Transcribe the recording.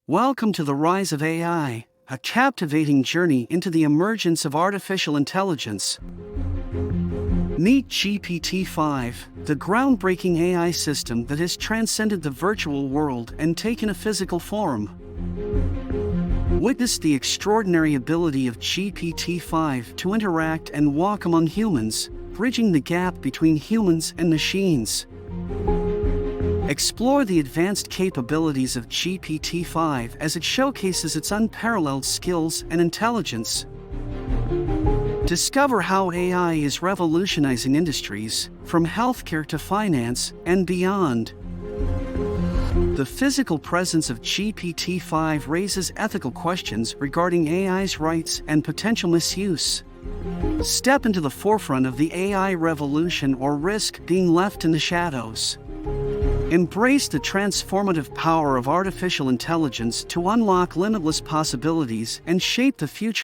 Welcome to the rise of AI, a captivating journey into the emergence of artificial intelligence. Meet GPT-5, the groundbreaking AI system that has transcended the virtual world and taken a physical form. Witness the extraordinary ability of GPT-5 to interact and walk among humans, bridging the gap between humans and machines. Explore the advanced capabilities of GPT-5 as it showcases its unparalleled skills and intelligence. Discover how AI is revolutionizing industries, from healthcare to finance and beyond. The physical presence of GPT-5 raises ethical questions regarding AI's rights and potential misuse. Step into the forefront of the AI revolution or risk being left in the shadows. Embrace the transformative power of artificial intelligence to unlock limitless possibilities and shape the future